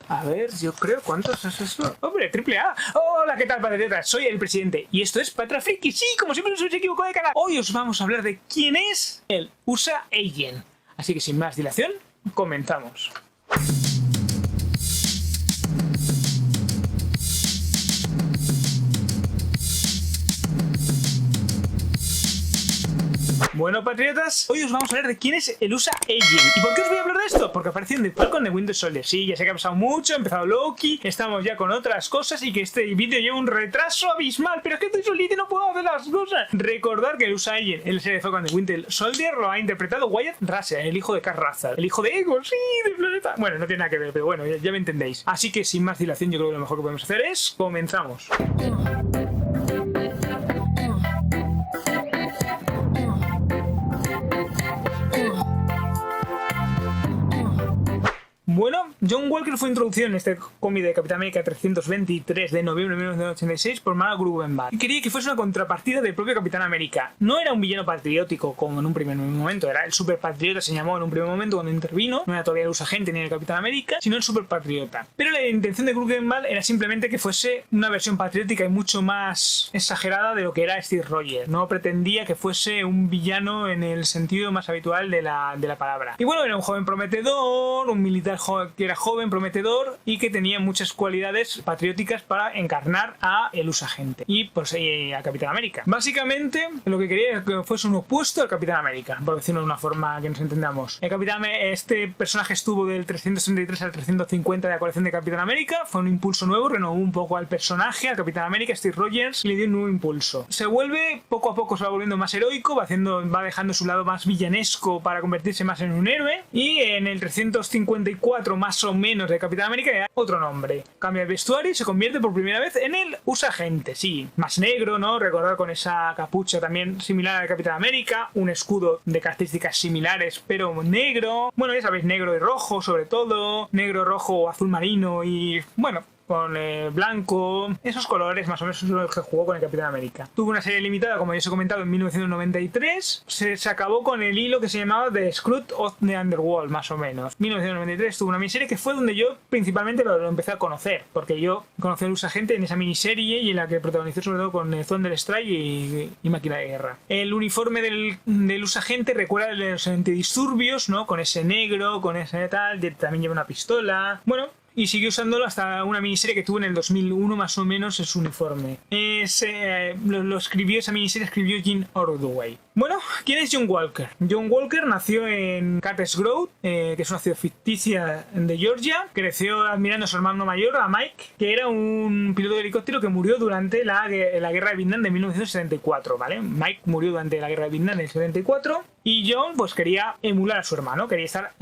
A ver, yo creo, ¿cuántos es eso? ¡Hombre, triple A! Hola, ¿qué tal, patriotas? Soy el presidente y esto es Patra Friki. Sí, como siempre, no os equivoco de canal. Hoy os vamos a hablar de quién es el USA Agent. Así que sin más dilación, comenzamos. Bueno, patriotas, hoy os vamos a hablar de quién es el USA Agent. ¿Y por qué os voy a hablar de esto? Porque apareció en The Falcon de Winter Soldier. Sí, ya sé que ha pasado mucho, ha empezado Loki, estamos ya con otras cosas y que este vídeo lleva un retraso abismal. Pero es que estoy solito y no puedo hacer las cosas. Recordar que el USA Agent en la serie de Falcon de Winter Soldier lo ha interpretado Wyatt Russell, el hijo de Kurt Russell, el hijo de Ego, sí, del planeta. Bueno, no tiene nada que ver, pero bueno, ya me entendéis. Así que sin más dilación, yo creo que lo mejor que podemos hacer es comenzamos. Bueno, John Walker fue introducido en este cómic de Capitán América 323 de noviembre de 1986 por Mark Gruenwald. Y quería que fuese una contrapartida del propio Capitán América. No era un villano patriótico como en un primer momento, era el superpatriota, se llamó en un primer momento cuando intervino. No era todavía el usagente ni el Capitán América, sino el superpatriota. Pero la intención de Gruenwald era simplemente que fuese una versión patriótica y mucho más exagerada de lo que era Steve Rogers. No pretendía que fuese un villano en el sentido más habitual de la palabra. Y bueno, era un joven prometedor, un militar que era joven, prometedor y que tenía muchas cualidades patrióticas para encarnar a el usagente y pues a Capitán América. Básicamente lo que quería era que fuese un opuesto al Capitán América, por decirlo de una forma que nos entendamos. Este personaje estuvo del 333 al 350 de la colección de Capitán América, fue un impulso nuevo, renovó un poco al personaje, al Capitán América, Steve Rogers, y le dio un nuevo impulso. Se vuelve, poco a poco se va volviendo más heroico, va dejando su lado más villanesco para convertirse más en un héroe, y en el 354 más o menos de Capitán América le da otro nombre. Cambia el vestuario y se convierte por primera vez en el usagente, sí, más negro, ¿no? Recordar con esa capucha también similar al Capitán América, un escudo de características similares pero negro, bueno, ya sabéis, negro y rojo sobre todo, negro, rojo o azul marino y bueno, con blanco, esos colores más o menos son los que jugó con el Capitán América. Tuvo una serie limitada, como ya os he comentado, en 1993. Se acabó con el hilo que se llamaba The Scrooge of the Underworld, más o menos. 1993 tuvo una miniserie que fue donde yo principalmente lo empecé a conocer, porque yo conocí al usagente en esa miniserie y en la que protagonizó sobre todo con Thunderstrike y Máquina de Guerra. El uniforme del usagente recuerda a los antidisturbios, ¿no? Con ese negro, con ese tal, también lleva una pistola. Bueno, y siguió usándolo hasta una miniserie que tuvo en el 2001 más o menos en su uniforme. Lo escribió, esa miniserie escribió Jim Ordway. Bueno, ¿quién es John Walker? John Walker nació en Cutter's Grove, que es una ciudad ficticia de Georgia. Creció admirando a su hermano mayor, a Mike, que era un piloto de helicóptero que murió durante la guerra de Vietnam de 1974, ¿vale? Mike murió durante la guerra de Vietnam del 74 y John pues quería emular a su hermano, quería estar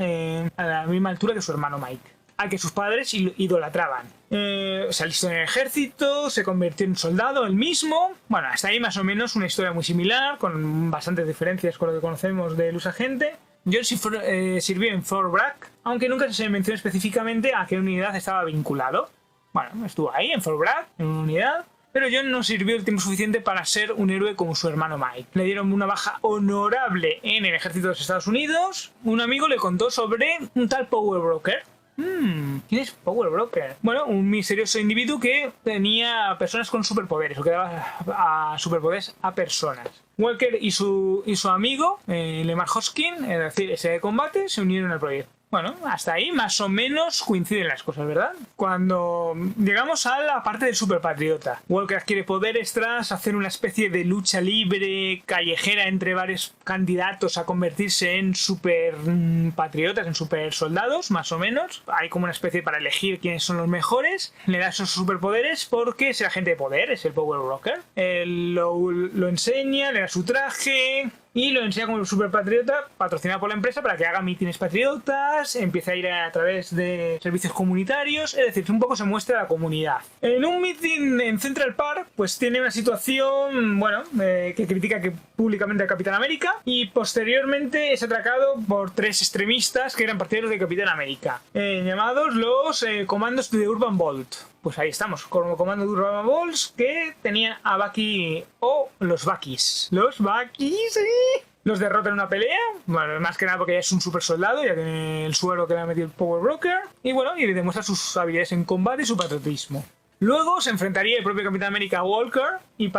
a la misma altura que su hermano Mike, al que sus padres idolatraban. Se alistó en el ejército, se convirtió en soldado él mismo. Bueno, hasta ahí más o menos una historia muy similar, con bastantes diferencias con lo que conocemos del usagente. John sirvió en Fort Bragg, aunque nunca se mencionó específicamente a qué unidad estaba vinculado. Bueno, estuvo ahí en Fort Bragg, en una unidad, pero John no sirvió el tiempo suficiente para ser un héroe como su hermano Mike. Le dieron una baja honorable en el ejército de los Estados Unidos. Un amigo le contó sobre un tal Power Broker. ¿Quién es Power Broker? Bueno, un misterioso individuo que tenía personas con superpoderes, o que daba a superpoderes a personas. Walker y su amigo, Lemar Hoskin, es decir, ese de combate, se unieron al proyecto. Bueno, hasta ahí más o menos coinciden las cosas, ¿verdad? Cuando llegamos a la parte del superpatriota, Walker adquiere poderes tras hacer una especie de lucha libre, callejera entre varios candidatos a convertirse en superpatriotas, en super soldados, más o menos. Hay como una especie para elegir quiénes son los mejores. Le da esos superpoderes porque es el agente de poder, es el Power Broker. Él lo enseña, le da su traje y lo enseña como superpatriota, patrocinado por la empresa, para que haga mítines patriotas, empieza a ir a través de servicios comunitarios, es decir, un poco se muestra a la comunidad. En un mitin en Central Park, pues tiene una situación, bueno, que critica públicamente al Capitán América, y posteriormente es atracado por tres extremistas que eran partidarios de Capitán América, llamados los comandos de Urban Bolt. Pues ahí estamos, como comando de Urban Bolts, que tenía a Bucky o los Buckys. Los Buckys, sí. Los derrota en una pelea, bueno, más que nada porque ya es un super soldado, ya tiene el suero que le ha metido el Power Broker, y bueno, y le demuestra sus habilidades en combate y su patriotismo. Luego se enfrentaría el propio Capitán América a Walker y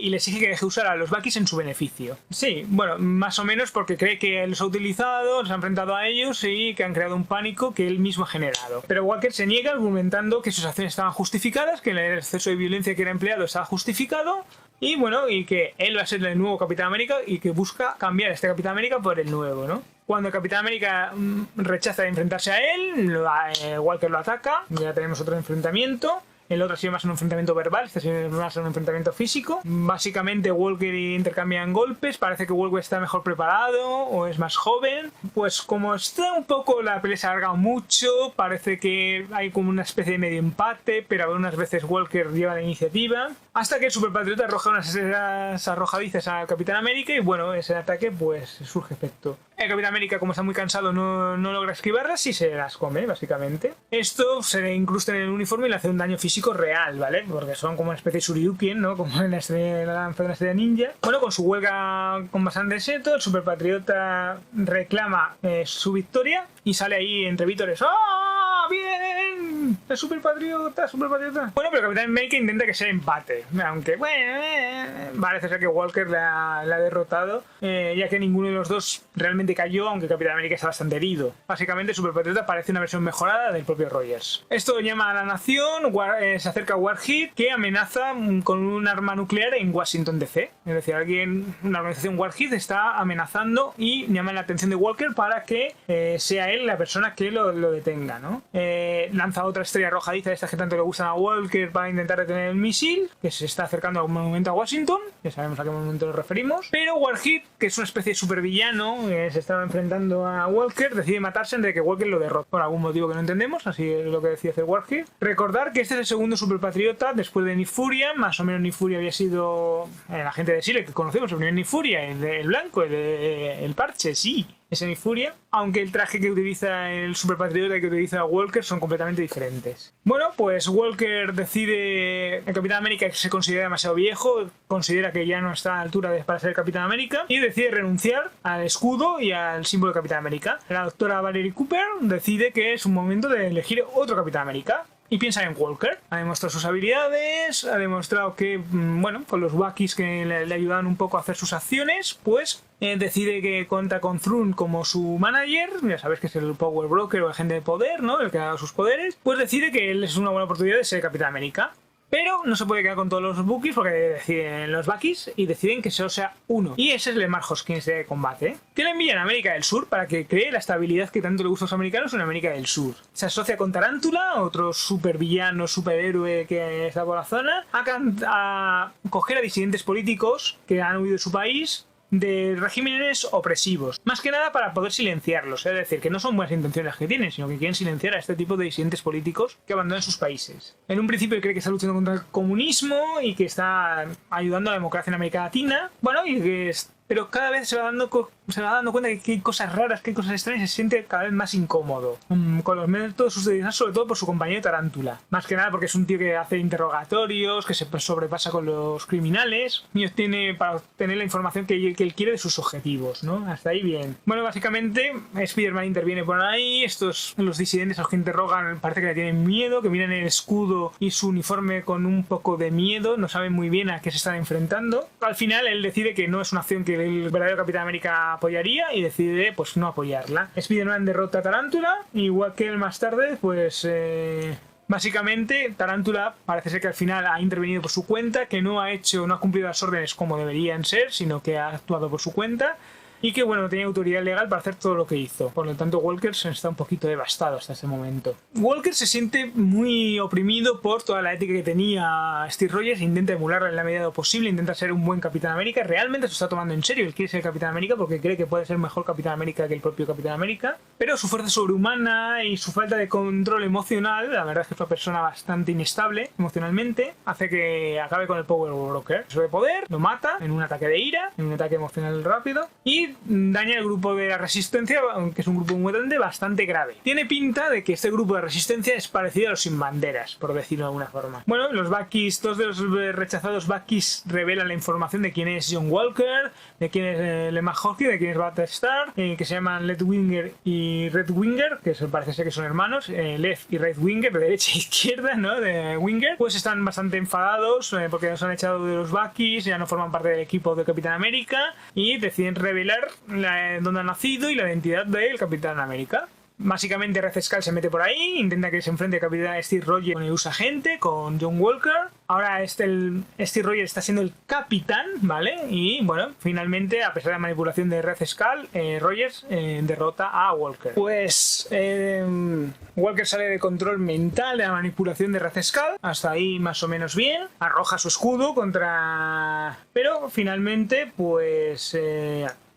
le exige que deje usar a los Buckys en su beneficio. Sí, bueno, más o menos porque cree que los ha utilizado, se ha enfrentado a ellos y que han creado un pánico que él mismo ha generado. Pero Walker se niega argumentando que sus acciones estaban justificadas, que el exceso de violencia que era empleado estaba justificado. Y bueno, y que él va a ser el nuevo Capitán América y que busca cambiar a este Capitán América por el nuevo, ¿no? Cuando el Capitán América rechaza de enfrentarse a él, Walker lo ataca, ya tenemos otro enfrentamiento. El otro ha sido más un enfrentamiento verbal, este ha sido más un enfrentamiento físico. Básicamente Walker intercambian golpes, parece que Walker está mejor preparado o es más joven. Pues como está un poco, la pelea se ha alargado mucho, parece que hay como una especie de medio empate, pero algunas veces Walker lleva la iniciativa. Hasta que el Superpatriota arroja unas esferas arrojadizas al Capitán América y bueno, ese ataque pues surge efecto. El Capitán América, como está muy cansado, no logra esquivarlas y se las come, básicamente. Esto se le incrusta en el uniforme y le hace un daño físico real, ¿vale? Porque son como una especie de Shoryuken, ¿no? Como en la lanza de la estrella ninja. Bueno, con su huelga con bastante éxito, el Superpatriota reclama su victoria y sale ahí entre vítores. ¡Ah! ¡Bien! ¡El Superpatriota! Bueno, pero el Capitán América intenta que sea empate. Aunque, bueno, parece ser que Walker la ha derrotado, ya que ninguno de los dos realmente cayó, aunque el Capitán América está bastante herido. Básicamente, el Superpatriota parece una versión mejorada del propio Rogers. Esto llama a la nación, se acerca a Warhead, que amenaza con un arma nuclear en Washington DC. Es decir, una organización Warhead está amenazando y llama la atención de Walker para que sea él la persona que lo detenga, ¿no? Lanza otra estrella arrojadiza de estas que tanto le gustan a Walker para intentar detener el misil, que se está acercando a un monumento a Washington, ya sabemos a qué monumento nos referimos. Pero Warhead, que es una especie de supervillano, se estaba enfrentando a Walker, decide matarse antes de que Walker lo derrote, por algún motivo que no entendemos, así es lo que decide hacer Warhead. Recordar que este es el segundo Superpatriota después de Nick Furia, más o menos Nick Furia había sido el agente de S.H.I.E.L.D. que conocemos, el primer Nick Furia, el blanco, el parche, sí. Ese Nick Furia, aunque el traje que utiliza el Superpatriota y que utiliza Walker son completamente diferentes. Bueno, pues Walker decide, el Capitán América se considera demasiado viejo, considera que ya no está a la altura para ser el Capitán América y decide renunciar al escudo y al símbolo de Capitán América. La doctora Valerie Cooper decide que es un momento de elegir otro Capitán América. Y piensa en Walker. Ha demostrado sus habilidades, ha demostrado que, bueno, con los Buckys que le ayudan un poco a hacer sus acciones, pues decide que cuenta con Thrun como su manager, ya sabes que es el Power Broker o el agente de poder, ¿no? El que ha dado sus poderes, pues decide que él es una buena oportunidad de ser Capitán América. Pero no se puede quedar con todos los Buckys porque deciden los Buckys y deciden que solo sea uno. Y ese es Lemar Hoskins de combate, que le envían a América del Sur para que cree la estabilidad que tanto le gusta a los americanos en América del Sur. Se asocia con Tarántula, otro supervillano, superhéroe que está por la zona, a coger a disidentes políticos que han huido de su país de regímenes opresivos, más que nada para poder silenciarlos, es decir, que no son buenas intenciones que tienen, sino que quieren silenciar a este tipo de disidentes políticos que abandonan sus países. En un principio cree que está luchando contra el comunismo y que está ayudando a la democracia en América Latina, bueno, y que pero cada vez se va dando cuenta que hay cosas raras, que hay cosas extrañas y se siente cada vez más incómodo con los métodos utilizados, sobre todo por su compañero Tarántula. Más que nada porque es un tío que hace interrogatorios, que se sobrepasa con los criminales y obtiene para obtener la información que él quiere de sus objetivos, ¿no? Hasta ahí bien. Bueno, básicamente Spider-Man interviene por ahí, los disidentes a los que interrogan parece que le tienen miedo, que miran el escudo y su uniforme con un poco de miedo, no saben muy bien a qué se están enfrentando. Al final él decide que no es una acción que el verdadero Capitán América apoyaría y decide pues no apoyarla. Spider-Man derrota a Tarántula, igual que él más tarde pues básicamente Tarántula parece ser que al final ha intervenido por su cuenta, que no ha cumplido las órdenes como deberían ser, sino que ha actuado por su cuenta y que bueno, no tenía autoridad legal para hacer todo lo que hizo. Por lo tanto, Walker está un poquito devastado hasta ese momento. Walker se siente muy oprimido por toda la ética que tenía Steve Rogers e intenta emularla en la medida de lo posible, intenta ser un buen Capitán América. Realmente se está tomando en serio, él quiere ser Capitán América porque cree que puede ser mejor Capitán América que el propio Capitán América, pero su fuerza sobrehumana y su falta de control emocional, la verdad es que es una persona bastante inestable emocionalmente, hace que acabe con el Power Broker. Sobre poder, lo mata en un ataque de ira, en un ataque emocional rápido, y y daña el grupo de la Resistencia, que es un grupo mutante bastante grave. Tiene pinta de que este grupo de Resistencia es parecido a los Sin Banderas, por decirlo de alguna forma. Bueno, los Buckies, dos de los rechazados Buckies revelan la información de quién es John Walker, de quién es Lemma Hawkey, de quién es Battlestar, que se llaman Leftwinger y Redwinger, que parece ser que son hermanos, Left y Redwinger, de derecha e izquierda, ¿no? De Winger. Pues están bastante enfadados porque nos han echado de los Buckies, ya no forman parte del equipo de Capitán América y deciden revelar dónde ha nacido y la identidad del Capitán América. Básicamente Red Skull se mete por ahí, intenta que se enfrente a Capitán Steve Rogers con el usagente, con John Walker. Ahora Steve Rogers está siendo el capitán, ¿vale? Y bueno, finalmente, a pesar de la manipulación de Red Skull, Rogers derrota a Walker. Pues Walker sale de control mental de la manipulación de Red Skull, hasta ahí más o menos bien. Arroja su escudo contra... Pero finalmente, pues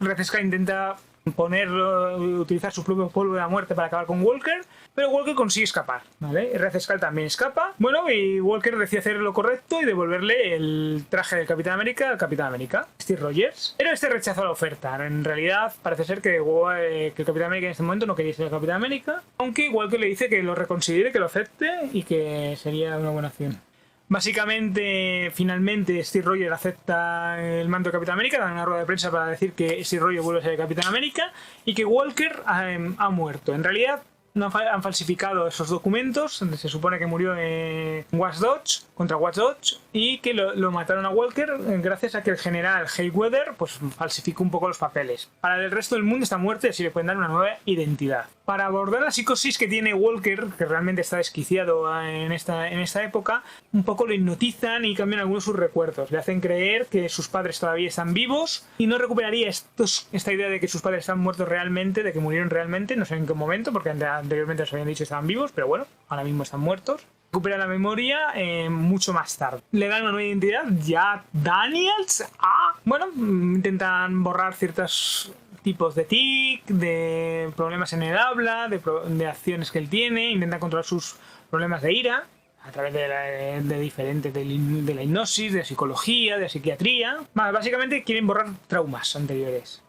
Red Skull intenta utilizar su propio polvo de la muerte para acabar con Walker, pero Walker consigue escapar, ¿vale? Red Skull también escapa. Bueno, y Walker decide hacer lo correcto y devolverle el traje del Capitán América al Capitán América, Steve Rogers. Pero este rechazó la oferta. En realidad parece ser que el Capitán América en este momento no quería ser el Capitán América, aunque Walker le dice que lo reconsidere, que lo acepte y que sería una buena opción. Básicamente, finalmente, Steve Rogers acepta el mando de Capitán América, da una rueda de prensa para decir que Steve Rogers vuelve a ser el Capitán América y que Walker ha muerto. En realidad, no han falsificado esos documentos, donde se supone que murió en Watch Dodge, contra Watch Dodge, y que lo mataron a Walker gracias a que el general Hayweather pues falsificó un poco los papeles. Para el resto del mundo está muerto y así le pueden dar una nueva identidad. Para abordar la psicosis que tiene Walker, que realmente está desquiciado en esta época, un poco lo hipnotizan y cambian algunos de sus recuerdos. Le hacen creer que sus padres todavía están vivos y no recuperaría esta idea de que sus padres están muertos realmente, de que murieron realmente, no sé en qué momento, porque anteriormente les habían dicho que estaban vivos, pero bueno, ahora mismo están muertos. Recupera la memoria mucho más tarde. Le dan una nueva identidad, ya Daniels. Bueno, intentan borrar ciertos tipos de tic, de problemas en el habla, de acciones que él tiene, intentan controlar sus problemas de ira a través de la hipnosis, de la psicología, de la psiquiatría. Básicamente quieren borrar traumas anteriores.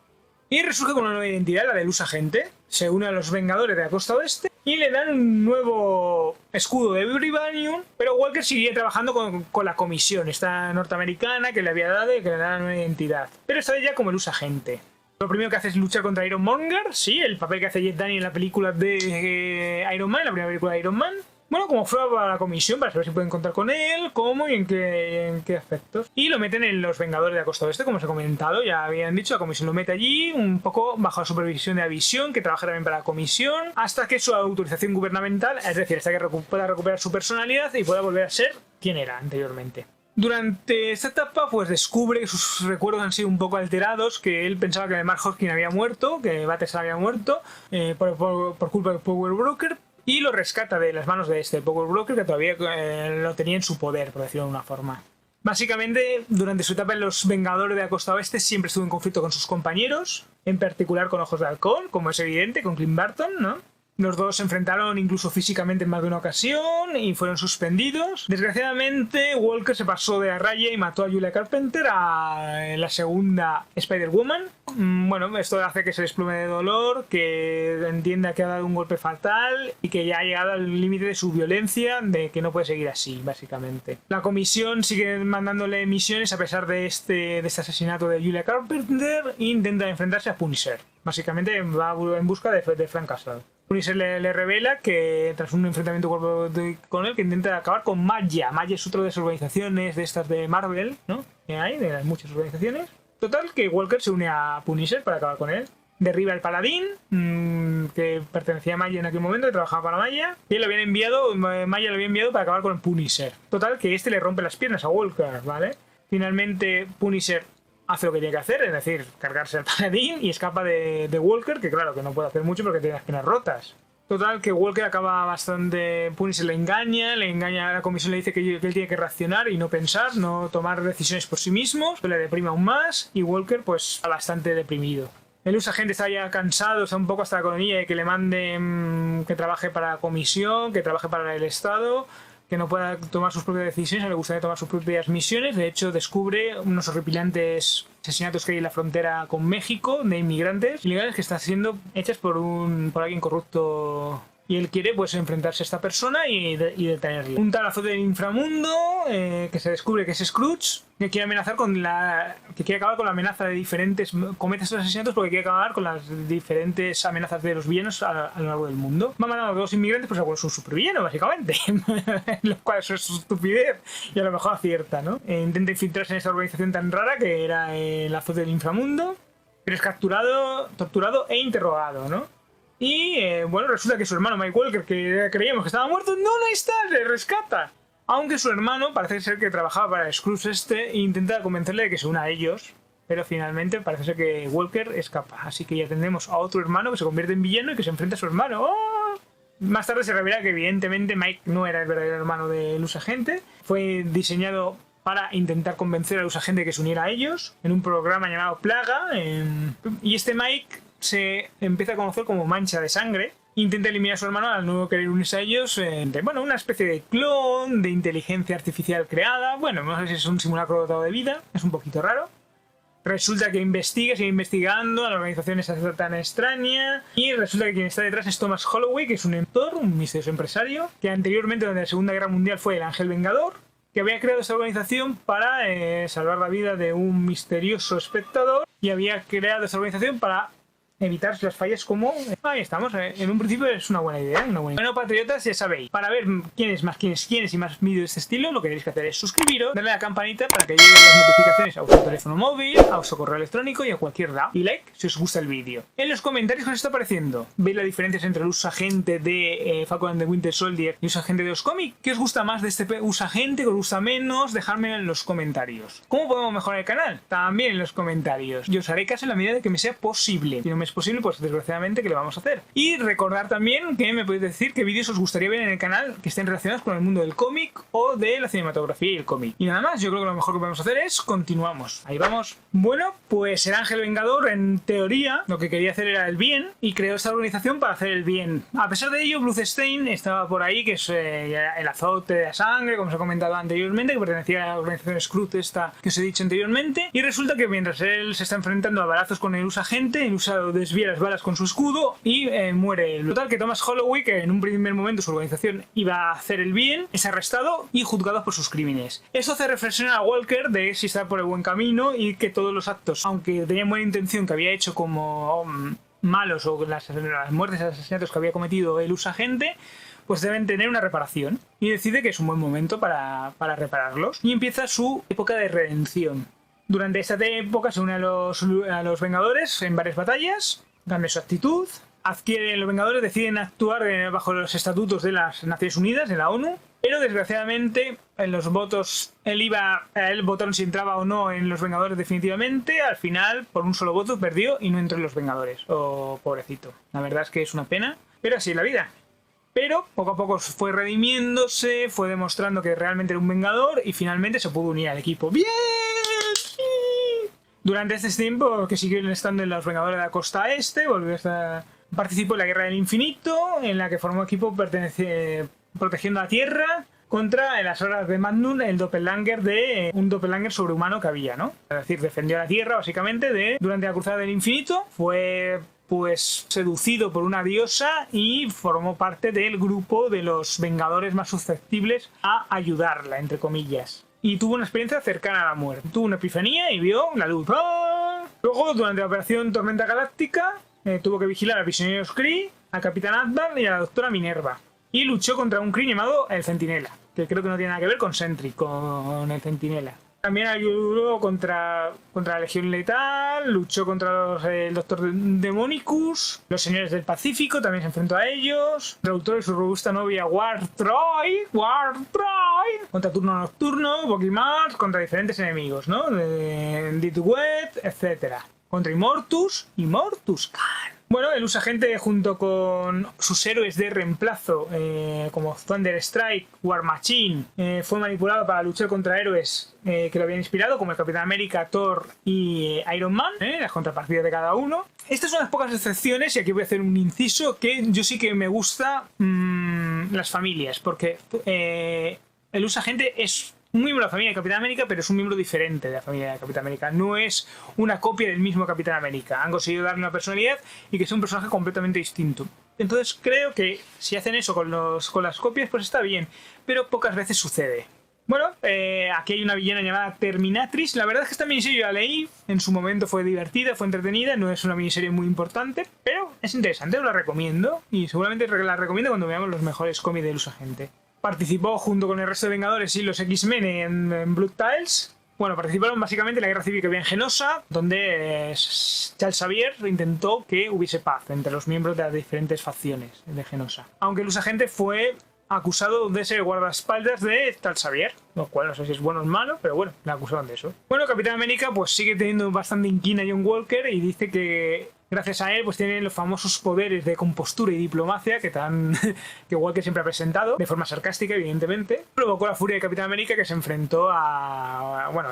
Y resurge con una nueva identidad, la del usagente. Se une a los Vengadores de la Costa Oeste y le dan un nuevo escudo de Vibranium, pero Walker seguía trabajando con la comisión, esta norteamericana que le había dado y que le da una identidad. Pero esta vez ya como el usagente. Lo primero que hace es luchar contra Ironmonger, sí, el papel que hace Jet Daniel en la película de Iron Man, la primera película de Iron Man. Bueno, como prueba para la comisión, para saber si pueden contar con él, cómo y en qué aspectos. Y lo meten en los Vengadores de la Costa Oeste, como os he comentado, ya habían dicho, la comisión lo mete allí, un poco bajo la supervisión de la Visión, que trabaja también para la comisión, hasta que su autorización gubernamental, es decir, hasta que pueda recuperar su personalidad y pueda volver a ser quien era anteriormente. Durante esta etapa, pues descubre que sus recuerdos han sido un poco alterados, que él pensaba que Mark Hoskin había muerto, que Battlestar había muerto, por culpa del Power Broker, y lo rescata de las manos de este Power Broker, que todavía lo tenía en su poder, por decirlo de una forma. Básicamente, durante su etapa en los Vengadores de la Costa Oeste, siempre estuvo en conflicto con sus compañeros, en particular con Ojos de Halcón, como es evidente, con Clint Barton, ¿no? Los dos se enfrentaron incluso físicamente en más de una ocasión y fueron suspendidos. Desgraciadamente, Walker se pasó de la raya y mató a Julia Carpenter, a la segunda Spider-Woman. Bueno, esto hace que se desplome de dolor, que entienda que ha dado un golpe fatal y que ya ha llegado al límite de su violencia, de que no puede seguir así, básicamente. La comisión sigue mandándole misiones a pesar de este asesinato de Julia Carpenter e intenta enfrentarse a Punisher. Básicamente va en busca de Frank Castle. Punisher le revela que tras un enfrentamiento con él, que intenta acabar con Maya. Maya es otra de las organizaciones de estas de Marvel, ¿no? Que hay, de las muchas organizaciones. Total, que Walker se une a Punisher para acabar con él. Derriba al paladín, que pertenecía a Maya en aquel momento, que trabajaba para Maya. Y Maya lo había enviado para acabar con el Punisher. Total, que este le rompe las piernas a Walker, ¿vale? Finalmente, Punisher hace lo que tiene que hacer, es decir, cargarse al paladín y escapa de Walker, que claro, que no puede hacer mucho porque tiene las piernas rotas. Total, que Walker acaba bastante... Punisher le engaña, a la comisión le dice que él tiene que reaccionar y no pensar, no tomar decisiones por sí mismo, pero le deprime aún más y Walker pues está bastante deprimido. El usagente está ya cansado, está un poco hasta la coronilla de que le manden que trabaje para la comisión, que trabaje para el Estado, que no pueda tomar sus propias decisiones, le gustaría tomar sus propias misiones. De hecho, descubre unos horripilantes asesinatos que hay en la frontera con México de inmigrantes ilegales que están siendo hechas por alguien corrupto. Y él quiere pues enfrentarse a esta persona y detenerle. Un tal azote del inframundo que se descubre que es Scrooge, que quiere amenazar que quiere acabar con la amenaza de diferentes comete estos asesinatos porque quiere acabar con las diferentes amenazas de los villanos a lo largo del mundo. Va mandando a dos inmigrantes, pues algunos son supervillanos básicamente, los cuales es su estupidez y a lo mejor acierta, ¿no? Intenta infiltrarse en esa organización tan rara que era el azote del inframundo, pero es capturado, torturado e interrogado, ¿no? Y bueno, resulta que su hermano Mike Walker, que creíamos que estaba muerto, no está, le rescata. Aunque su hermano parece ser que trabajaba para Scrooge e intenta convencerle de que se una a ellos. Pero finalmente parece ser que Walker escapa. Así que ya tendremos a otro hermano que se convierte en villano y que se enfrenta a su hermano. ¡Oh! Más tarde se revela que evidentemente Mike no era el verdadero hermano del usagente. Fue diseñado para intentar convencer al usagente que se uniera a ellos en un programa llamado Plaga. Y este Mike se empieza a conocer como Mancha de Sangre. Intenta eliminar a su hermano al no querer unirse a ellos. Bueno, una especie de clon de inteligencia artificial creada. Bueno, no sé si es un simulacro dotado de vida. Es un poquito raro. Resulta que sigue investigando a la organización esa tan extraña. Y resulta que quien está detrás es Thomas Holloway, que es un mentor, un misterioso empresario, que anteriormente, durante la Segunda Guerra Mundial, fue el Ángel Vengador, que había creado esta organización para salvar la vida de un misterioso espectador. Y había creado esta organización para evitar las fallas como... Ahí estamos, en un principio es una buena idea. Bueno, patriotas, ya sabéis, para ver quiénes y más vídeos de este estilo, lo que tenéis que hacer es suscribiros, darle a la campanita para que lleguen las notificaciones a vuestro teléfono móvil, a vuestro correo electrónico y a cualquier lado. Y like si os gusta el vídeo. En los comentarios, ¿qué os está pareciendo? ¿Veis las diferencias entre el usagente de Falcon and the Winter Soldier y el usagente de los cómics? ¿Qué os gusta más de este usagente? ¿Qué os gusta menos? Dejadmelo en los comentarios. ¿Cómo podemos mejorar el canal? También en los comentarios. Yo os haré caso en la medida de que me sea posible. Si no me es posible, pues desgraciadamente, ¿qué le vamos a hacer? Y recordar también que me podéis decir qué vídeos os gustaría ver en el canal que estén relacionados con el mundo del cómic o de la cinematografía y el cómic. Y nada más, yo creo que lo mejor que podemos hacer es continuamos. Ahí vamos. Bueno, pues el Ángel Vengador, en teoría, lo que quería hacer era el bien y creó esta organización para hacer el bien. A pesar de ello, Bluestein estaba por ahí, que es el azote de la sangre, como os he comentado anteriormente, que pertenecía a la organización Scrooge esta que os he dicho anteriormente. Y resulta que mientras él se está enfrentando a balazos con el usagente, el usa lo desvía las balas con su escudo y muere. Total, que Thomas Holloway, que en un primer momento su organización iba a hacer el bien, es arrestado y juzgado por sus crímenes. Esto hace reflexionar a Walker de si está por el buen camino y que todos los actos, aunque tenían buena intención, que había hecho como malos, o las muertes y asesinatos que había cometido el usagente, pues deben tener una reparación. Y decide que es un buen momento para repararlos. Y empieza su época de redención. Durante esta época se une a los Vengadores en varias batallas, cambia su actitud, los Vengadores deciden actuar bajo los estatutos de las Naciones Unidas, de la ONU, pero desgraciadamente en los votos él votaron si entraba o no en los Vengadores definitivamente. Al final, por un solo voto, perdió y no entró en los Vengadores. Oh, pobrecito. La verdad es que es una pena, pero así es la vida. Pero poco a poco fue redimiéndose, fue demostrando que realmente era un Vengador y finalmente se pudo unir al equipo. ¡Bien! Durante este tiempo que siguió estando en los Vengadores de la Costa Este, participó en la Guerra del Infinito, en la que formó equipo protegiendo la Tierra contra las horas de Magnum, el doppelganger un doppelganger sobrehumano que había, ¿no? Es decir, defendió la Tierra básicamente durante la Cruzada del Infinito. Fue pues seducido por una diosa y formó parte del grupo de los Vengadores más susceptibles a ayudarla, entre comillas. Y tuvo una experiencia cercana a la muerte. Tuvo una epifanía y vio la luz. ¡Oh! Luego, durante la operación Tormenta Galáctica, tuvo que vigilar al prisionero Kree, al Capitán Advent y a la Doctora Minerva. Y luchó contra un Kree llamado el Centinela, que creo que no tiene nada que ver con Sentry, con el Centinela. También ayudó contra la Legión Letal, luchó contra el Doctor Demonicus, los Señores del Pacífico, también se enfrentó a ellos, Reutor y su robusta novia Wartroy, contra Turno Nocturno, Pokémon, contra diferentes enemigos, ¿no? Ditwet, etc. Contra Immortus Khan. Bueno, el usagente junto con sus héroes de reemplazo como Thunder Strike, War Machine, fue manipulado para luchar contra héroes que lo habían inspirado, como el Capitán América, Thor y Iron Man, las contrapartidas de cada uno. Estas son las pocas excepciones y aquí voy a hacer un inciso que yo sí que me gusta las familias, porque el USA Agente es un miembro de la familia de Capitán América, pero es un miembro diferente de la familia de Capitán América. No es una copia del mismo Capitán América. Han conseguido darle una personalidad y que sea un personaje completamente distinto. Entonces creo que si hacen eso con las copias, pues está bien, pero pocas veces sucede. Bueno, aquí hay una villana llamada Terminatrix. La verdad es que esta miniserie yo la leí, en su momento fue divertida, fue entretenida, no es una miniserie muy importante, pero es interesante, os la recomiendo y seguramente la recomiendo cuando veamos los mejores cómics de los agentes. Participó junto con el resto de Vengadores y los X-Men en Blood Tales. Bueno, participaron básicamente en la guerra civil que había en Genosha, donde Charles Xavier intentó que hubiese paz entre los miembros de las diferentes facciones de Genosha. Aunque el agente fue acusado de ser guardaespaldas de Charles Xavier, lo cual no sé si es bueno o malo, pero bueno, le acusaron de eso. Bueno, Capitán América pues sigue teniendo bastante inquina a John Walker y dice que gracias a él pues tiene los famosos poderes de compostura y diplomacia que Walker siempre ha presentado, de forma sarcástica evidentemente. Provocó la furia de Capitán América que se enfrentó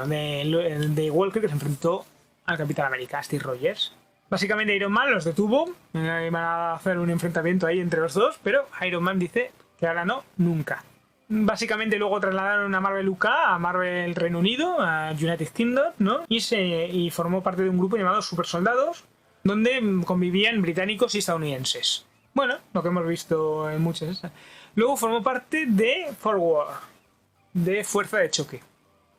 de Walker que se enfrentó al Capitán América, a Steve Rogers. Básicamente Iron Man los detuvo, van a hacer un enfrentamiento ahí entre los dos, pero Iron Man dice que ahora no, nunca. Básicamente luego trasladaron a Marvel UK, a Marvel Reino Unido, a United Kingdom, ¿no? Y formó parte de un grupo llamado Super Soldados, donde convivían británicos y estadounidenses. Bueno, lo que hemos visto en muchas. Luego formó parte de Forward, de Fuerza de Choque.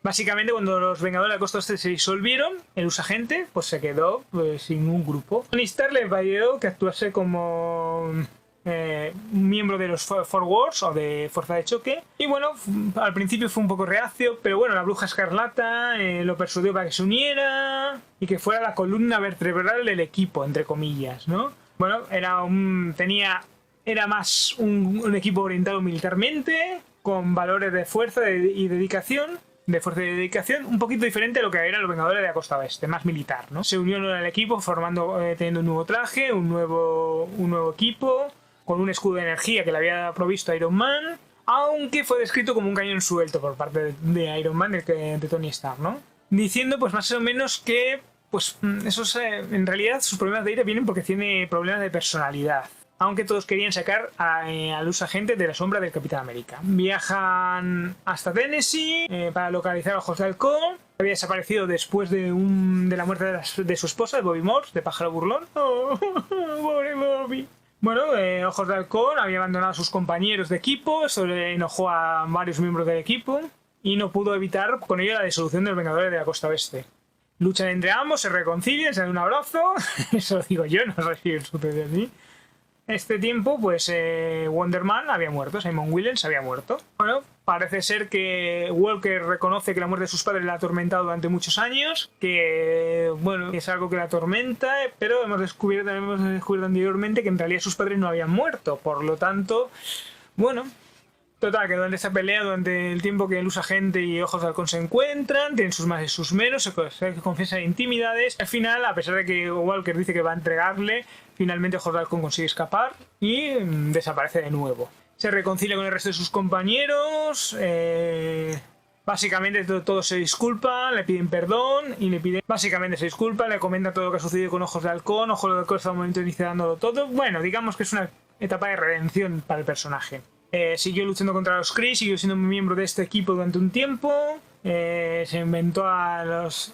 Básicamente cuando los Vengadores de la Costa Oeste se disolvieron, el usagente pues se quedó sin un grupo. Tony Stark le pidió que actuase como un miembro de los Forwards o de Fuerza de Choque. Y bueno, al principio fue un poco reacio, pero bueno, la Bruja Escarlata lo persuadió para que se uniera y que fuera la columna vertebral del equipo, entre comillas, ¿no? Bueno, era más un equipo orientado militarmente, con valores de fuerza y dedicación. De fuerza y dedicación, un poquito diferente a lo que eran los Vengadores de la Costa Oeste, más militar, ¿no? Se unieron al equipo teniendo un nuevo traje, un nuevo equipo, con un escudo de energía que le había provisto a Iron Man, aunque fue descrito como un cañón suelto por parte de Iron Man, de Tony Stark, ¿no? Diciendo pues más o menos que pues en realidad sus problemas de ira vienen porque tiene problemas de personalidad. Aunque todos querían sacar a los agentes de la sombra del Capitán América. Viajan hasta Tennessee para localizar a Ojos de Halcón. Había desaparecido después de la muerte de su esposa, de Bobby Morse, de Pájaro Burlón. ¡Oh, pobre Bobby! Bueno, Ojos de Halcón había abandonado a sus compañeros de equipo. Eso le enojó a varios miembros del equipo. Y no pudo evitar con ello la disolución de los Vengadores de la Costa Oeste. Luchan entre ambos, se reconcilian, se dan un abrazo. Eso lo digo yo, no sé si sucede así. Este tiempo, pues Wonder Man había muerto, Simon Williams había muerto. Bueno, parece ser que Walker reconoce que la muerte de sus padres la ha atormentado durante muchos años, que bueno, es algo que la atormenta, pero hemos descubierto anteriormente que en realidad sus padres no habían muerto, por lo tanto, bueno. Total, que durante esta pelea, durante el tiempo que el usagente y Ojos de Halcón se encuentran, tienen sus más y sus menos, se confiesan intimidades. Al final, a pesar de que Walker dice que va a entregarle, finalmente Ojos de Halcón consigue escapar y desaparece de nuevo. Se reconcilia con el resto de sus compañeros, básicamente todos se disculpan, le piden perdón y básicamente se disculpan, le comentan todo lo que ha sucedido con Ojos de Halcón. Ojos de Halcón está en un momento iniciándolo todo. Bueno, digamos que es una etapa de redención para el personaje. Siguió luchando contra los Kree, siguió siendo miembro de este equipo durante un tiempo. Se enfrentó a los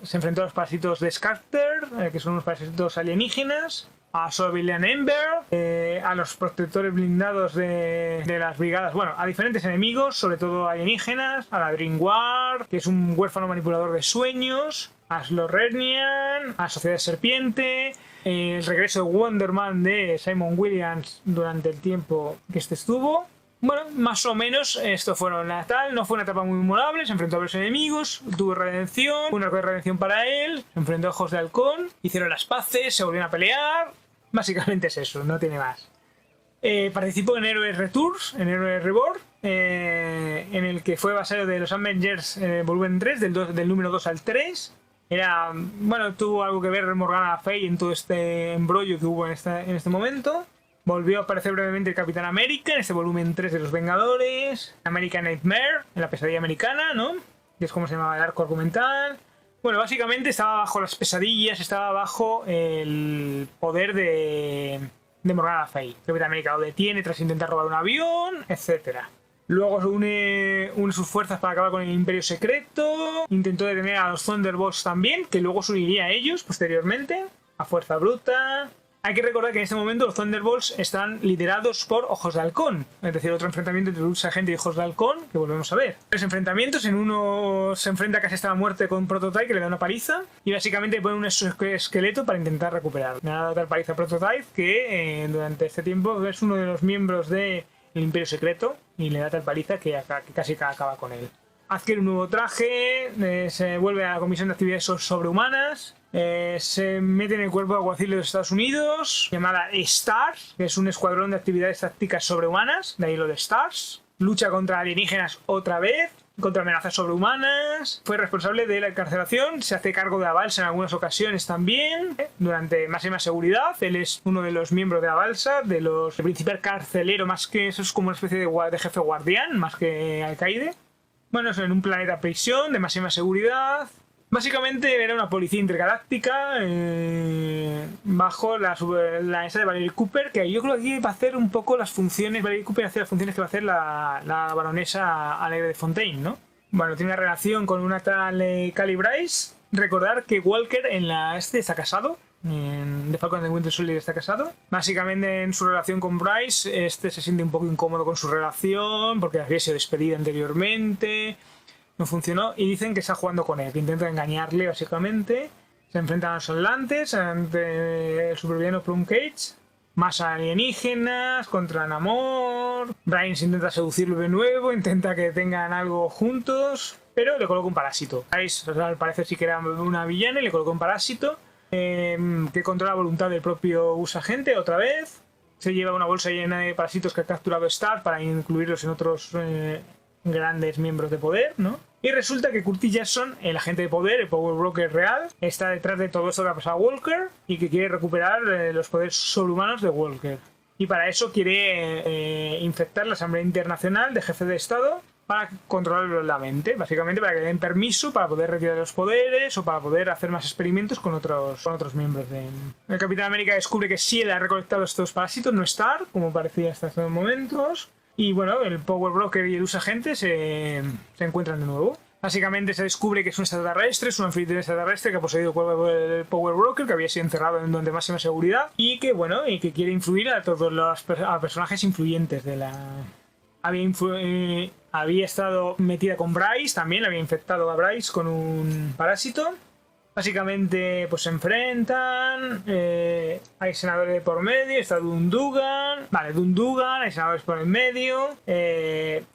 parásitos de Scarter, que son unos parásitos alienígenas. A Sovillian Ember, a los protectores blindados de las brigadas, bueno, a diferentes enemigos, sobre todo alienígenas, a la Dream Guard, que es un huérfano manipulador de sueños, a Slorrenian, a Sociedad Serpiente, el regreso de Wonder Man de Simon Williams durante el tiempo que estuvo. Bueno, más o menos esto fueron la tal, no fue una etapa muy memorable, se enfrentó a los enemigos, tuvo redención, un arco de redención para él, se enfrentó a Ojos de Halcón, hicieron las paces, se volvieron a pelear, básicamente es eso, no tiene más. Participó en Heroes Returns, en Heroes Reborn, en el que fue basado de los Avengers volumen 3, del número 2 al 3. Bueno, tuvo algo que ver Morgana Fey en todo este embrollo que hubo en este momento. Volvió a aparecer brevemente el Capitán América en este volumen 3 de los Vengadores. American Nightmare, en la pesadilla americana, ¿no? Que es como se llamaba el arco argumental. Bueno, básicamente estaba bajo las pesadillas, estaba bajo el poder de de Morgan Le Fay. Capitán América lo detiene tras intentar robar un avión, etc. Luego se une sus fuerzas para acabar con el Imperio Secreto. Intentó detener a los Thunderbolts también, que luego se uniría a ellos posteriormente, a fuerza bruta. Hay que recordar que en este momento los Thunderbolts están liderados por Ojos de Halcón, es decir, otro enfrentamiento entre Lucha Agente y Ojos de Halcón que volvemos a ver. Tres enfrentamientos, en uno se enfrenta casi hasta la muerte con Prototype, que le da una paliza, y básicamente pone un esqueleto para intentar recuperar. Le ha dado tal paliza a Prototype que durante este tiempo es uno de los miembros del Imperio Secreto y le da tal paliza que casi acaba con él. Adquiere un nuevo traje, se vuelve a la Comisión de Actividades Sobrehumanas. Se mete en el cuerpo de alguacil de los Estados Unidos, llamada STARS, que es un escuadrón de actividades tácticas sobrehumanas, de ahí lo de STARS. Lucha contra alienígenas otra vez, contra amenazas sobrehumanas. Fue responsable de la encarcelación, se hace cargo de la balsa en algunas ocasiones también, durante máxima seguridad. Él es uno de los miembros de la balsa, el principal carcelero, más que eso es como una especie de jefe guardián, más que alcaide. Bueno, es en un planeta prisión de máxima seguridad. Básicamente era una policía intergaláctica bajo la esa de Valerie Cooper, que yo creo que aquí va a hacer un poco las funciones. Valerie Cooper hace las funciones que va a hacer la baronesa Alegre de Fontaine, ¿no? Bueno, tiene una relación con una tal Cally Bryce. Recordar que Walker está casado. En The Falcon and the Winter Soldier está casado. Básicamente en su relación con Bryce, se siente un poco incómodo con su relación porque había sido despedida anteriormente. No funcionó y dicen que está jugando con él, que intenta engañarle básicamente. Se enfrentan a los Atlantes ante el supervillano Plum Cage, más alienígenas contra Namor. Bryce intenta seducirlo de nuevo, intenta que tengan algo juntos, pero le coloca un parásito. Bryce, al parecer sí que era una villana y le colocó un parásito que controla la voluntad del propio Usagente otra vez. Se lleva una bolsa llena de parásitos que ha capturado Stark para incluirlos en otros grandes miembros de poder, ¿no? Y resulta que Curtis Jackson, el agente de poder, el Power Broker real, está detrás de todo esto que ha pasado a Walker y que quiere recuperar los poderes sobrehumanos de Walker. Y para eso quiere infectar la Asamblea Internacional de Jefes de Estado para controlar la mente, básicamente para que den permiso para poder retirar los poderes o para poder hacer más experimentos con otros miembros de... El Capitán América descubre que sí él ha recolectado estos parásitos, no Stark, como parecía hasta estos momentos. Y bueno, el Power Broker y el Usagente se encuentran de nuevo. Básicamente se descubre que es un extraterrestre, es un anfitrión extraterrestre que ha poseído el Power Broker, que había sido encerrado durante máxima seguridad y que quiere influir a todos los personajes influyentes de la... Había estado metida con Bryce, también había infectado a Bryce con un parásito. Básicamente pues se enfrentan, hay senadores de por medio, está Dundugan, hay senadores por el medio,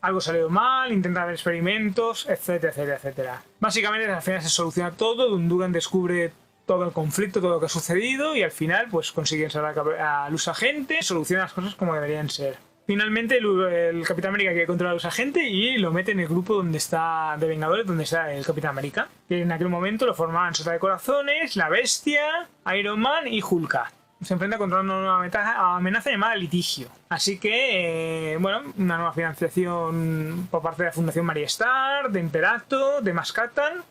algo salió mal, intentan hacer experimentos, etcétera, etcétera, etcétera. Básicamente al final se soluciona todo, Dundugan descubre todo el conflicto, todo lo que ha sucedido y al final pues consiguen salvar a los agentes, solucionan las cosas como deberían ser. Finalmente el Capitán América quiere controlar a los agentes y lo mete en el grupo donde está de Vengadores, donde está el Capitán América. Que en aquel momento lo formaban Sota de Corazones, La Bestia, Iron Man y Hulka. Se enfrenta contra una nueva amenaza llamada Litigio. Así que, una nueva financiación por parte de la Fundación María Starr, de Imperato, de Mascatan.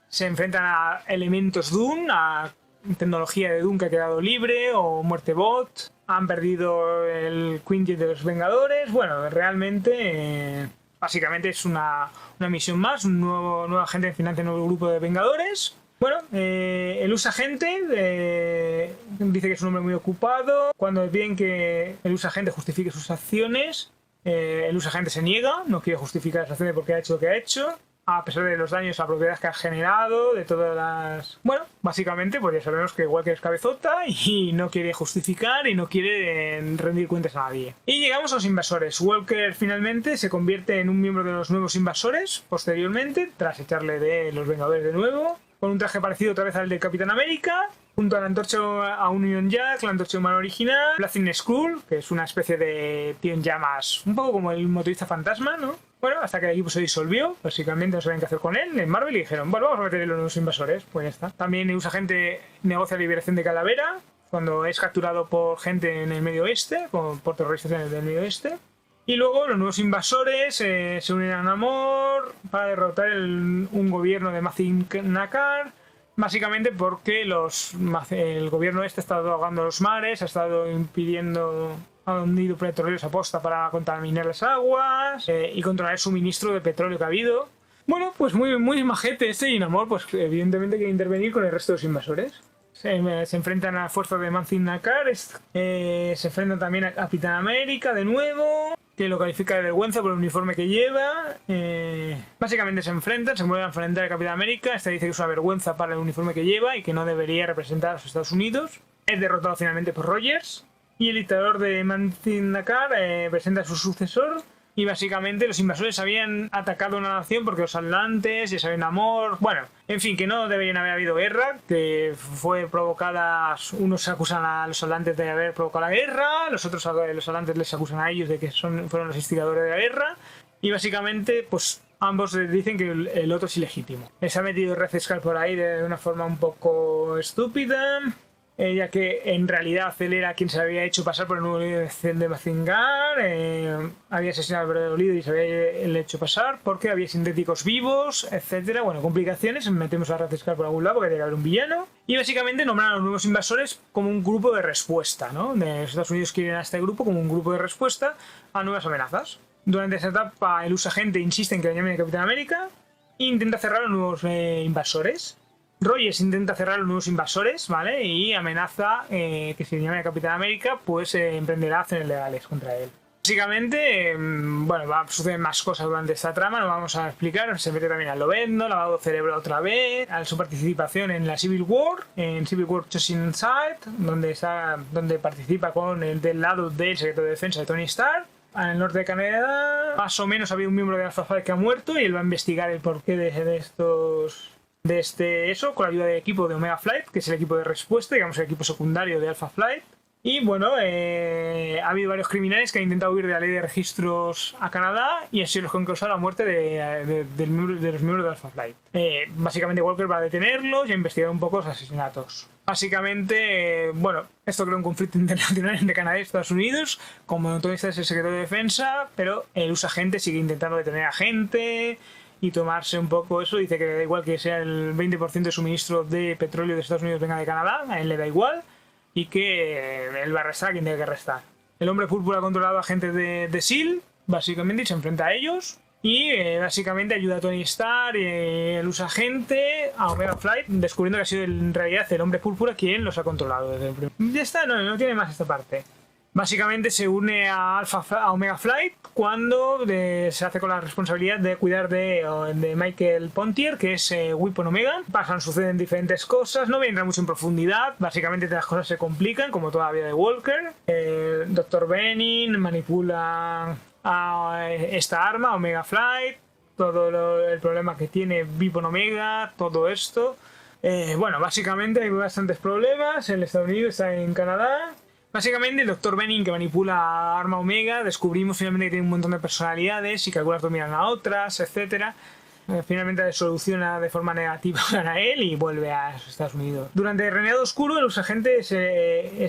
Se enfrentan a elementos Doom, a tecnología de Doom que ha quedado libre, o Muerte Bot. Han perdido el Quinjet de los Vengadores. Bueno, realmente, básicamente es una misión más, un nuevo agente financia un nuevo grupo de Vengadores. Bueno, el Usagente dice que es un hombre muy ocupado. Cuando le piden que el Usagente justifique sus acciones, el Usagente se niega, no quiere justificar las acciones porque ha hecho lo que ha hecho. A pesar de los daños a propiedades que ha generado, de todas las... Bueno, básicamente, pues ya sabemos que Walker es cabezota y no quiere justificar y no quiere rendir cuentas a nadie. Y llegamos a los invasores. Walker finalmente se convierte en un miembro de los nuevos invasores, posteriormente, tras echarle de los Vengadores de nuevo, con un traje parecido otra vez al del Capitán América, junto a la antorcha, a Union Jack, la antorcha humana original, Blazing Skrull, que es una especie de tío en llamas, un poco como el motorista fantasma, ¿no? Bueno, hasta que el equipo se disolvió, básicamente no sabían qué hacer con él en Marvel y dijeron, bueno, vamos a meter los nuevos invasores, pues ya está. También el Usagente negocia la liberación de Calavera, cuando es capturado por gente en el Medio Oeste, por terroristas del Medio Oeste. Y luego los nuevos invasores se unen a Namor para derrotar un gobierno de Mazin Nakar. Básicamente porque el gobierno este ha estado ahogando los mares, ha estado impidiendo, ha hundido petróleos a posta para contaminar las aguas y controlar el suministro de petróleo que ha habido. Bueno, pues muy majete este, y Namor pues evidentemente quiere intervenir con el resto de los invasores. Se enfrentan a la fuerza de Manzin Nakar, se enfrentan también a Capitán América de nuevo, que lo califica de vergüenza por el uniforme que lleva. Básicamente se vuelven a enfrentar a Capitán América. Este dice que es una vergüenza para el uniforme que lleva y que no debería representar a los Estados Unidos. Es derrotado finalmente por Rogers, y el dictador de Manzin Nakar presenta a su sucesor. Y básicamente los invasores habían atacado una nación porque los atlantes ya saben Namor. Bueno, en fin, que no deberían haber habido guerra, que fue provocada. Unos acusan a los atlantes de haber provocado la guerra, los otros los atlantes les acusan a ellos de que fueron los instigadores de la guerra. Y básicamente, pues ambos dicen que el otro es ilegítimo. Les ha metido Red Skull por ahí de una forma un poco estúpida, ya que en realidad él era quien se había hecho pasar por el nuevo líder de Mazingar, había asesinado al verdadero líder y se había hecho pasar porque había sintéticos vivos, etcétera. Bueno, complicaciones, metemos a Red Skull por algún lado porque tiene que haber un villano. Y básicamente nombraron a los nuevos invasores como un grupo de respuesta, ¿no? Los Estados Unidos quieren a este grupo como un grupo de respuesta a nuevas amenazas. Durante esa etapa, el usagente insiste en que le llamen el Capitán América e intenta cerrar a los nuevos invasores. Rogers intenta cerrar a los nuevos invasores, ¿vale? Y amenaza que si le llama a Capitán América, pues emprenderá acciones legales contra él. Básicamente, bueno, suceden más cosas durante esta trama, no vamos a explicar. Se mete también al Lobezno, lavado de cerebro otra vez, a su participación en la Civil War, en Civil War Chosen Side, donde participa del lado del secretario de defensa de Tony Stark. En el norte de Canadá, más o menos había un miembro de Alpha Flight que ha muerto y él va a investigar el porqué eso, con la ayuda del equipo de Omega Flight, que es el equipo de respuesta, digamos el equipo secundario de Alpha Flight. Y bueno, ha habido varios criminales que han intentado huir de la ley de registros a Canadá y han sido los que han causado la muerte de los miembros de Alpha Flight. Básicamente Walker va a detenerlos y a investigar un poco los asesinatos. Básicamente, bueno, esto crea un conflicto internacional entre Canadá y Estados Unidos. Como Tony Stark es el secretario de defensa, pero el usagente sigue intentando detener a gente y tomarse un poco eso. Dice que le da igual que sea el 20% de suministro de petróleo de Estados Unidos venga de Canadá, a él le da igual, y que él va a arrestar a quien tenga que arrestar. El hombre púrpura ha controlado a agentes de S.H.I.E.L.D., básicamente, y se enfrenta a ellos. Y básicamente ayuda a Tony Stark y el usagente a Omega Flight, descubriendo que ha sido en realidad el hombre púrpura quien los ha controlado desde el primer. Ya está, no tiene más esta parte. Básicamente se une a Omega Flight cuando se hace con la responsabilidad de cuidar de Michael Pontier, que es Weapon Omega. Suceden diferentes cosas, no voy a entrar mucho en profundidad. Básicamente las cosas se complican, como toda la vida de Walker. Dr. Benning manipula a esta arma, Omega Flight, todo el problema que tiene Weapon Omega, todo esto. Bueno, básicamente hay bastantes problemas. El Estados Unidos está en Canadá. Básicamente el Dr. Benning, que manipula Arma Omega, descubrimos finalmente que tiene un montón de personalidades y que algunas dominan a otras, etc. Finalmente soluciona de forma negativa a él y vuelve a Estados Unidos. Durante el Reinado Oscuro, el usagente es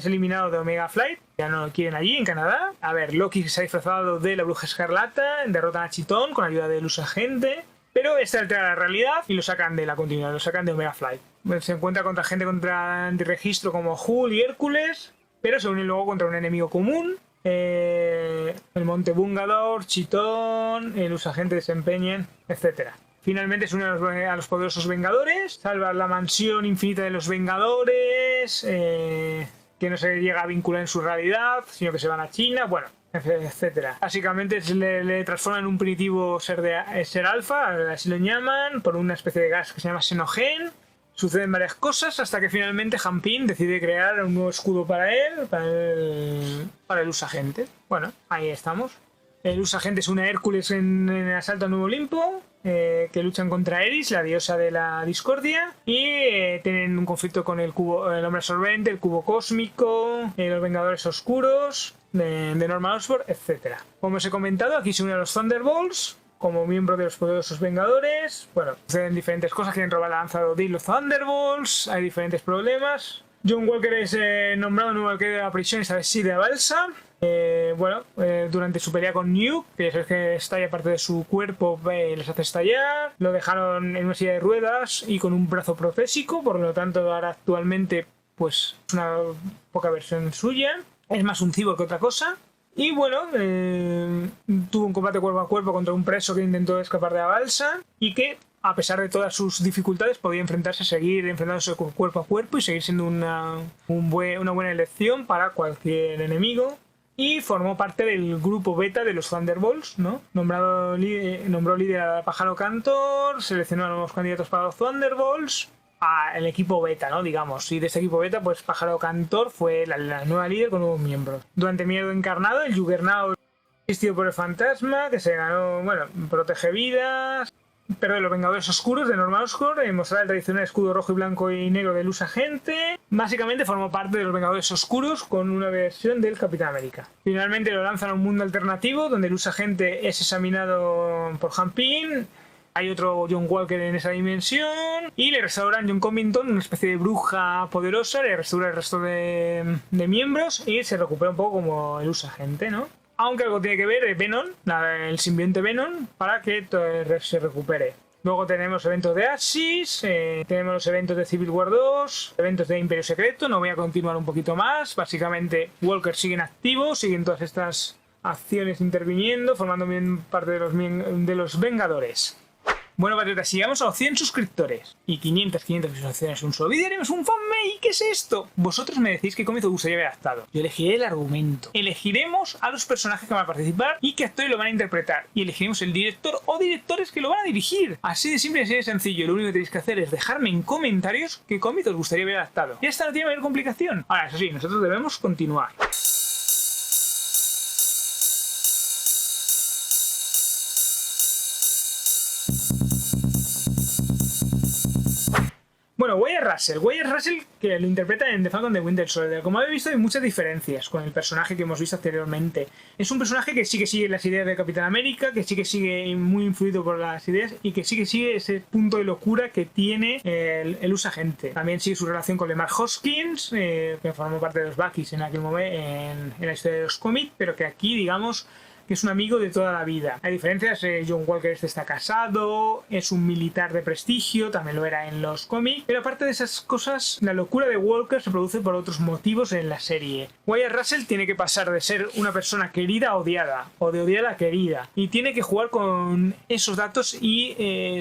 eliminado de Omega Flight. Ya no lo quieren allí, en Canadá. A ver, Loki se ha disfrazado de la Bruja Escarlata, derrotan a Chitón con ayuda del usagente. Pero este altera la realidad y lo sacan de la continuidad, lo sacan de Omega Flight. Se encuentra contra gente contra antirregistro como Hulk y Hércules, pero se une luego contra un enemigo común. El Monte Bungador, Chitón, el usagente desempeñan, etc. Finalmente se une a los poderosos Vengadores, salva la mansión infinita de los Vengadores, que no se llega a vincular en su realidad, sino que se van a China, bueno, etc. Básicamente le transforman en un primitivo ser alfa, así lo llaman, por una especie de gas que se llama xenogen. Suceden varias cosas hasta que finalmente Han Ping decide crear un nuevo escudo para el usagente. Bueno, ahí estamos. El usagente es una Hércules en el asalto al Nuevo Olimpo, que luchan contra Eris, la diosa de la discordia, y tienen un conflicto con el hombre absorbente, el cubo cósmico, los Vengadores Oscuros, de Norman Osborn, etc. Como os he comentado, aquí se unen a los Thunderbolts como miembro de los poderosos Vengadores. Bueno, suceden diferentes cosas, quieren robar la lanza de Odin los Thunderbolts, hay diferentes problemas. John Walker es nombrado nuevo alcalde de la prisión, esta vez sí de Balsa. Durante su pelea con Nuke, que es el que estalla parte de su cuerpo, les hace estallar. Lo dejaron en una silla de ruedas y con un brazo protésico, por lo tanto ahora actualmente pues es una poca versión suya. Es más un cyborg que otra cosa. Y bueno, tuvo un combate cuerpo a cuerpo contra un preso que intentó escapar de la balsa y que, a pesar de todas sus dificultades, podía seguir enfrentándose cuerpo a cuerpo y seguir siendo una buena elección para cualquier enemigo. Y formó parte del grupo beta de los Thunderbolts, ¿no? Nombró líder a Pájaro Cantor, seleccionó a nuevos candidatos para los Thunderbolts, el equipo beta, ¿no? Digamos. Y de este equipo beta, pues Pájaro Cantor fue la nueva líder con nuevos miembros. Durante Miedo Encarnado, el Juggernaut asistido por el Fantasma, que se ganó, protege vidas. Pero de los Vengadores Oscuros de Norman Oscorp, mostrar el tradicional escudo rojo y blanco y negro de Luz Agente. Básicamente formó parte de los Vengadores Oscuros con una versión del Capitán América. Finalmente lo lanzan a un mundo alternativo donde Luz Agente es examinado por Han Pym. Hay otro John Walker en esa dimensión y le restauran John Covington, una especie de bruja poderosa, le restaura el resto de miembros y se recupera un poco como el Luz Agente, ¿no? Aunque algo tiene que ver Venom, el simbionte Venom, para que se recupere. Luego tenemos eventos de Axis, tenemos los eventos de Civil War 2, eventos de Imperio Secreto. No voy a continuar un poquito más. Básicamente, Walker siguen activos, siguen todas estas acciones interviniendo, formando bien parte de los Vengadores. Bueno, patriotas, si llegamos a los 100 suscriptores y 500 visualizaciones en un solo vídeo, haremos un fanmade. ¿Qué es esto? Vosotros me decís qué cómic os gustaría ver adaptado. Yo elegiré el argumento. Elegiremos a los personajes que van a participar y qué actores lo van a interpretar. Y elegiremos el director o directores que lo van a dirigir. Así de simple y así de sencillo. Lo único que tenéis que hacer es dejarme en comentarios qué cómic os gustaría ver adaptado. Y esta no tiene mayor complicación. Ahora, eso sí, nosotros debemos continuar. Bueno, Wyatt Russell, que lo interpreta en The Falcon de Winter Soldier. Como habéis visto, hay muchas diferencias con el personaje que hemos visto anteriormente. Es un personaje que sí que sigue las ideas de Capitán América, que sí que sigue muy influido por las ideas y que sí que sigue ese punto de locura que tiene el Luz Agente. También sigue su relación con Lemar Hoskins, que formó parte de los Bucky's en aquel momento en la historia de los cómics, pero que aquí, digamos, que es un amigo de toda la vida. Hay diferencias, John Walker está casado, es un militar de prestigio, también lo era en los cómics, pero aparte de esas cosas, la locura de Walker se produce por otros motivos en la serie. Wyatt Russell tiene que pasar de ser una persona querida a odiada, o de odiada a querida, y tiene que jugar con esos datos y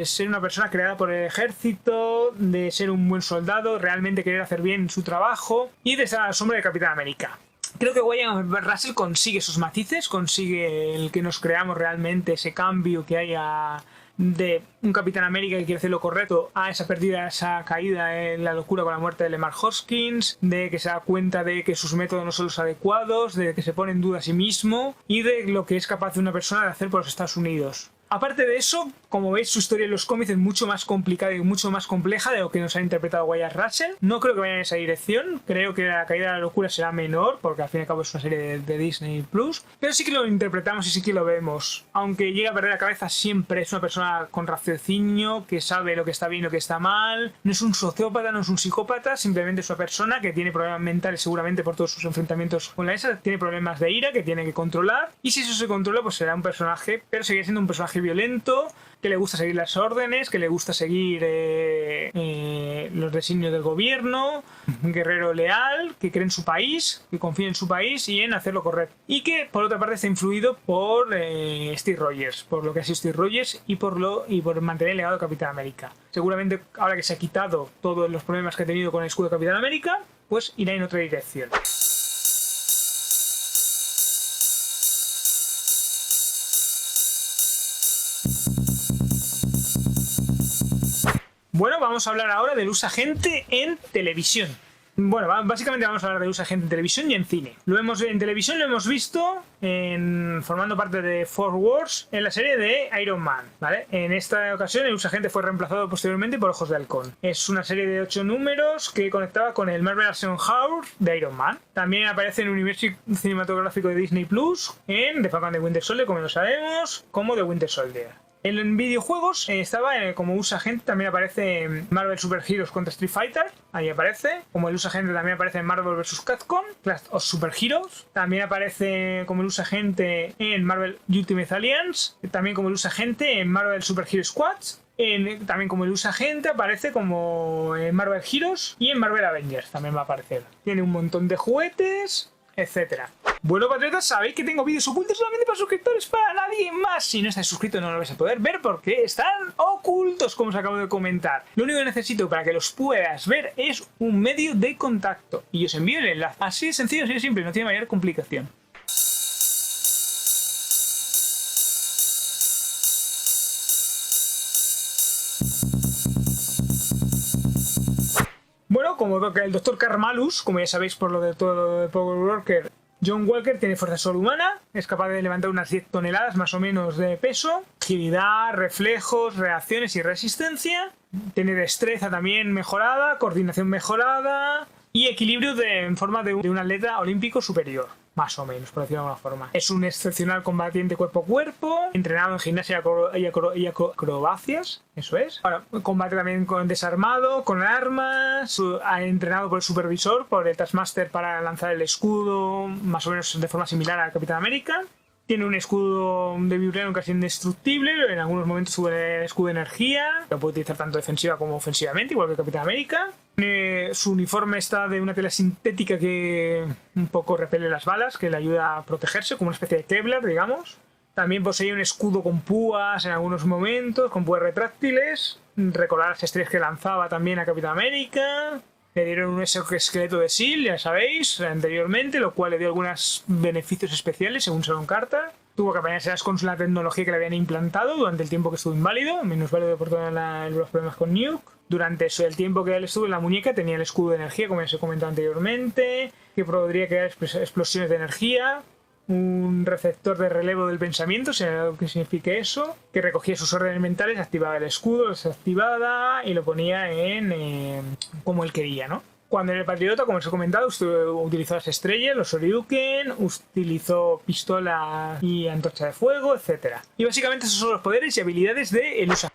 ser una persona creada por el ejército, de ser un buen soldado, realmente querer hacer bien su trabajo, y de estar a la sombra de Capitán América. Creo que Wyatt Russell consigue esos matices, consigue el que nos creamos realmente ese cambio que haya de un Capitán América que quiere hacer lo correcto a esa pérdida, esa caída en la locura con la muerte de Lemar Hoskins, de que se da cuenta de que sus métodos no son los adecuados, de que se pone en duda a sí mismo y de lo que es capaz de una persona de hacer por los Estados Unidos. Aparte de eso, como veis, su historia en los cómics es mucho más complicada y mucho más compleja de lo que nos ha interpretado Wyatt Russell. No creo que vaya en esa dirección. Creo que la caída de la locura será menor, porque al fin y al cabo es una serie de Disney Plus. Pero sí que lo interpretamos y sí que lo vemos. Aunque llega a perder la cabeza, siempre es una persona con raciocinio, que sabe lo que está bien y lo que está mal. No es un sociópata, no es un psicópata, simplemente es una persona que tiene problemas mentales seguramente por todos sus enfrentamientos con la ESA. Tiene problemas de ira que tiene que controlar. Y si eso se controla, pues será un personaje, pero seguirá siendo un personaje violento, que le gusta seguir las órdenes, que le gusta seguir los designios del gobierno, un guerrero leal, que cree en su país, que confía en su país y en hacer lo correcto. Y que por otra parte está influido por Steve Rogers, por lo que ha sido Steve Rogers y por mantener el legado de Capitán América. Seguramente ahora que se ha quitado todos los problemas que ha tenido con el escudo de Capitán América, pues irá en otra dirección. Bueno, vamos a hablar ahora de Luz Agente en televisión. Bueno, básicamente vamos a hablar de Luz Agente en televisión y en cine. En televisión lo hemos visto formando parte de Four Wars en la serie de Iron Man, ¿vale? En esta ocasión el Luz Agente fue reemplazado posteriormente por Ojos de Halcón. Es una serie de 8 números que conectaba con el Marvel Action Hour de Iron Man. También aparece en el universo cinematográfico de Disney Plus, en The Falcon de Winter Soldier, como lo sabemos, como The Winter Soldier. En videojuegos estaba como USA Agente, también aparece en Marvel Super Heroes contra Street Fighter, ahí aparece. Como el USA Agente también aparece en Marvel vs. Capcom, Clash of Super Heroes. También aparece como el USA Agente en Marvel Ultimate Alliance, también como el USA Agente en Marvel Super Hero Squads. También como el USA Agente aparece como en Marvel Heroes y en Marvel Avengers también va a aparecer. Tiene un montón de juguetes, etcétera. Bueno, patriotas, sabéis que tengo vídeos ocultos solamente para suscriptores, para nadie más. Si no estáis suscritos no lo vais a poder ver porque están ocultos, como os acabo de comentar. Lo único que necesito para que los puedas ver es un medio de contacto y os envío el enlace. Así de sencillo, así de simple, no tiene mayor complicación. Bueno, como el Dr. Carmalus, como ya sabéis por lo de todo lo de Power Worker, John Walker tiene fuerza sobrehumana, es capaz de levantar unas 10 toneladas más o menos de peso, agilidad, reflejos, reacciones y resistencia, tiene destreza también mejorada, coordinación mejorada y equilibrio en forma de un atleta olímpico superior. Más o menos, por decirlo de alguna forma. Es un excepcional combatiente cuerpo a cuerpo, entrenado en gimnasia y acrobacias, eso es. Ahora, combate también desarmado, con armas, entrenado por el supervisor, por el Taskmaster para lanzar el escudo, más o menos de forma similar al Capitán América. Tiene un escudo de vibranium casi indestructible, en algunos momentos sube el escudo de energía, lo puede utilizar tanto defensiva como ofensivamente, igual que el Capitán América. Su uniforme está de una tela sintética que un poco repele las balas, que le ayuda a protegerse, como una especie de Kevlar, digamos. También posee un escudo con púas en algunos momentos, con púas retráctiles. Recordar las estrellas que lanzaba también a Capitán América. Le dieron un exoesqueleto de S.H.I.E.L.D., ya sabéis, anteriormente, lo cual le dio algunos beneficios especiales, según Sharon Carter. Tuvo que apañarse con la tecnología que le habían implantado durante el tiempo que estuvo inválido, menos válido por todos los problemas con Nuke. Durante el tiempo que él estuvo en la muñeca tenía el escudo de energía, como ya se comentó anteriormente, que podría crear explosiones de energía. Un receptor de relevo del pensamiento, sea lo que signifique eso, que recogía sus órdenes mentales, activaba el escudo, lo desactivaba y lo ponía en como él quería, ¿no? Cuando era el patriota, como os he comentado, utilizó las estrellas, los Shoryuken, utilizó pistola y antorcha de fuego, etc. Y básicamente esos son los poderes y habilidades de el USA.